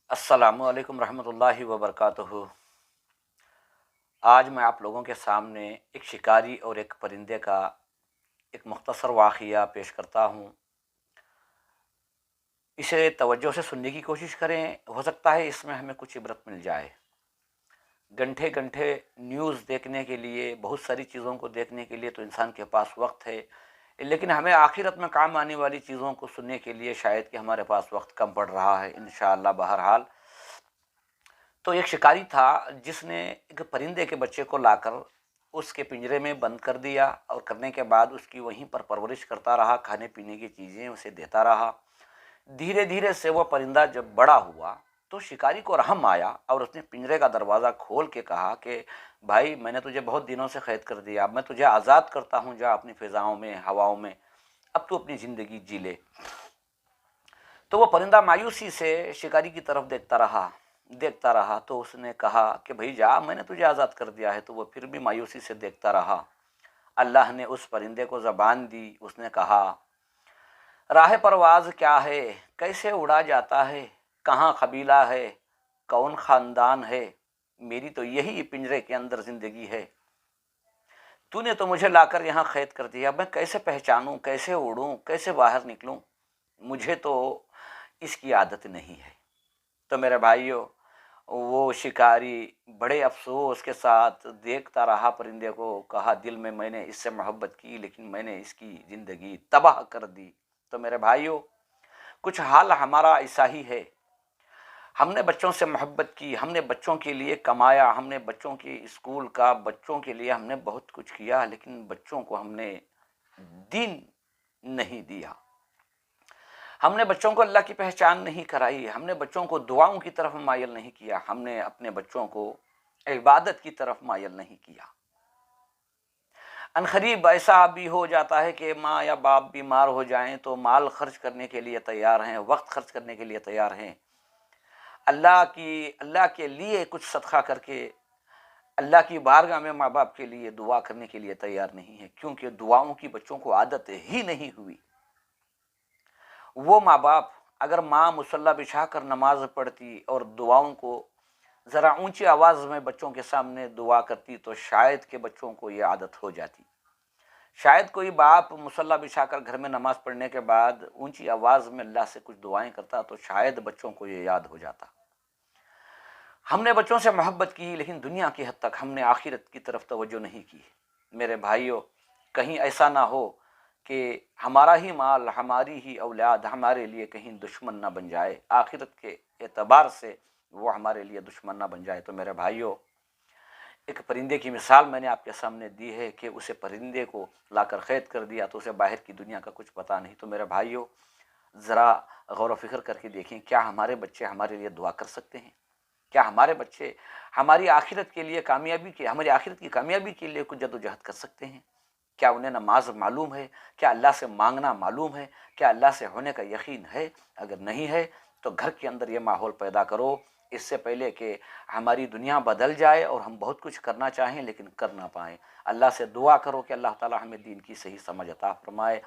अस्सलामु अलैकुम रहमतुल्लाहि व बरकातुहू। आज मैं आप लोगों के सामने एक शिकारी और एक परिंदे का एक मुख्तसर वाक़िया पेश करता हूँ। इसे तवज्जो से सुनने की कोशिश करें, हो सकता है इसमें हमें कुछ इबरत मिल जाए। घंटे घंटे न्यूज़ देखने के लिए, बहुत सारी चीज़ों को देखने के लिए तो इंसान के पास वक्त है, लेकिन हमें आखिरत में काम आने वाली चीज़ों को सुनने के लिए शायद कि हमारे पास वक्त कम पड़ रहा है। इंशाअल्लाह बहरहाल, तो एक शिकारी था जिसने एक परिंदे के बच्चे को लाकर उसके पिंजरे में बंद कर दिया और करने के बाद उसकी वहीं पर परवरिश करता रहा, खाने पीने की चीज़ें उसे देता रहा। धीरे धीरे से वह परिंदा जब बड़ा हुआ तो शिकारी को रहम आया और उसने पिंजरे का दरवाज़ा खोल के कहा कि भाई, मैंने तुझे बहुत दिनों से कैद कर दिया, अब मैं तुझे आज़ाद करता हूँ, जा अपनी फ़िज़ाओं में, हवाओं में, अब तू अपनी ज़िंदगी जी ले। तो वो परिंदा मायूसी से शिकारी की तरफ देखता रहा। तो उसने कहा कि भाई जा, मैंने तुझे आज़ाद कर दिया है। तो वो फिर भी मायूसी से देखता रहा। अल्लाह ने उस परिंदे को ज़बान दी। उसने कहा, राह परवाज़ क्या है, कैसे उड़ा जाता है, कहाँ कबीला है, कौन ख़ानदान है, मेरी तो यही पिंजरे के अंदर ज़िंदगी है। तूने तो मुझे लाकर यहाँ कैद कर दिया, मैं कैसे पहचानूँ, कैसे उड़ूँ, कैसे बाहर निकलूँ, मुझे तो इसकी आदत नहीं है। तो मेरे भाइयों, वो शिकारी बड़े अफसोस के साथ देखता रहा परिंदे को। कहा, दिल में मैंने इससे मोहब्बत की, लेकिन मैंने इसकी ज़िंदगी तबाह कर दी। तो मेरे भाइयों, कुछ हाल हमारा ऐसा ही है। हमने बच्चों से मोहब्बत की, हमने बच्चों के लिए कमाया, हमने बच्चों के स्कूल का, बच्चों के लिए हमने बहुत कुछ किया, लेकिन बच्चों को हमने दीन नहीं दिया। हमने बच्चों को अल्लाह की पहचान नहीं कराई, हमने बच्चों को दुआओं की तरफ मायल नहीं किया, हमने अपने बच्चों को इबादत की तरफ मायल नहीं किया। अनकरीब ऐसा भी हो जाता है कि माँ या बाप बीमार हो जाएं तो माल खर्च करने के लिए तैयार हैं, वक्त खर्च करने के लिए तैयार हैं, अल्लाह के लिए कुछ सदका करके अल्लाह की बारगाह में माँ बाप के लिए दुआ करने के लिए तैयार नहीं है, क्योंकि दुआओं की बच्चों को आदत ही नहीं हुई। वो माँ बाप, अगर माँ मुसल्ला बिछा कर नमाज पढ़ती और दुआओं को ज़रा ऊंची आवाज़ में बच्चों के सामने दुआ करती तो शायद के बच्चों को ये आदत हो जाती। शायद कोई बाप मुसल्ला बिछाकर घर में नमाज पढ़ने के बाद ऊंची आवाज़ में अल्लाह से कुछ दुआएं करता तो शायद बच्चों को ये याद हो जाता। हमने बच्चों से मोहब्बत की, लेकिन दुनिया की हद तक हमने आखिरत की तरफ तवज्जो नहीं की। मेरे भाइयों, कहीं ऐसा ना हो कि हमारा ही माल, हमारी ही औलाद हमारे लिए कहीं दुश्मन ना बन जाए, आखिरत के एतबार से वो हमारे लिए दुश्मन ना बन जाए। तो मेरे भाइयों, एक परिंदे की मिसाल मैंने आपके सामने दी है कि उसे परिंदे को लाकर कैद कर दिया तो उसे बाहर की दुनिया का कुछ पता नहीं। तो मेरे भाइयों, ज़रा गौर व फिक्र करके देखें, क्या हमारे बच्चे हमारे लिए दुआ कर सकते हैं? क्या हमारे बच्चे हमारी आखिरत के लिए कामयाबी के हमारी आखिरत की कामयाबी के लिए कुछ जद्दोजहद कर सकते हैं? क्या उन्हें नमाज मालूम है? क्या अल्लाह से मांगना मालूम है? क्या अल्लाह से होने का यकीन है? अगर नहीं है तो घर के अंदर ये माहौल पैदा करो, इससे पहले कि हमारी दुनिया बदल जाए और हम बहुत कुछ करना चाहें लेकिन कर ना पाएँ। अल्लाह से दुआ करो कि अल्लाह ताला हमें दीन की सही समझ अता फरमाए।